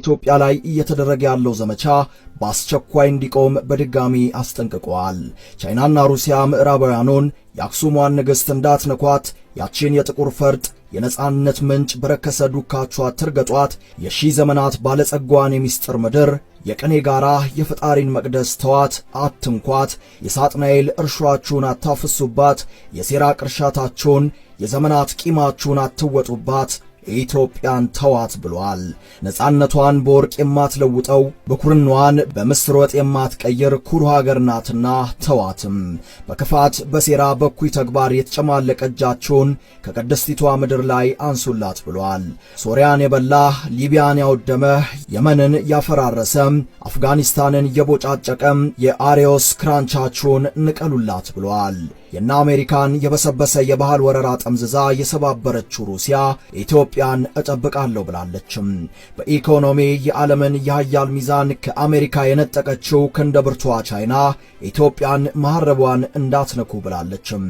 ኢትዮጵያ ላይ እየተደረገ ያለው ዘመቻ በአስቸኳይ እንዲቆም በድጋሚ አስጠንቅቀዋል። ቻይናና ሩሲያ ምዕራባውያኑን የአክሱሟን ንግሥት እንዳትነኳት፣ ያቺን የጥቁር ፈርጥ የነጻነት ምንጭ በረከሰ ዱካቿ ትርገጧት፣ የሺህ ዘመናት ባለጸጓን የሚስጥር ምድር የቅኔ ጋራ የፈጣሪን መቅደስ ተዋት፣ አትንኳት፣ የሳጥናኤል እርሻችሁን አታፍሱባት፣ የሴራ ቅርሻታችሁን የዘመናት ቂማችሁን አትወጡባት፣ ኢትዮጵያን ተዋት ብሏል። ነጻነቷን በወርቅ የማትለውጠው በኩርናዋን በምስር ወጥ የማትቀይር ኩሩ ሀገር ናትና ተዋትም። በክፋት በሴራ በኩይ ተግባር የተጨማለቀ እጃችሁን ከቅድስቲቷ ምድር ላይ አንሱላት ብሏል። ሶሪያን የበላ ሊቢያን ያወደመ የመንን ያፈራረሰ አፍጋኒስታንን የቦጫጨቀ የአሪዮስ ክራንቻችሁን ንቀሉላት ብሏል። የና አሜሪካን የበሰበሰ የባህል ወረራ ጠምዝዛ የሰባበረችው ሩሲያ ኢትዮጵያን እጠብቃለሁ ብላለችም። በኢኮኖሚ የዓለምን የኃያል ሚዛን ከአሜሪካ የነጠቀችው ክንደብርቷ ቻይና ኢትዮጵያን መሐረቧን እንዳትነኩ ብላለችም።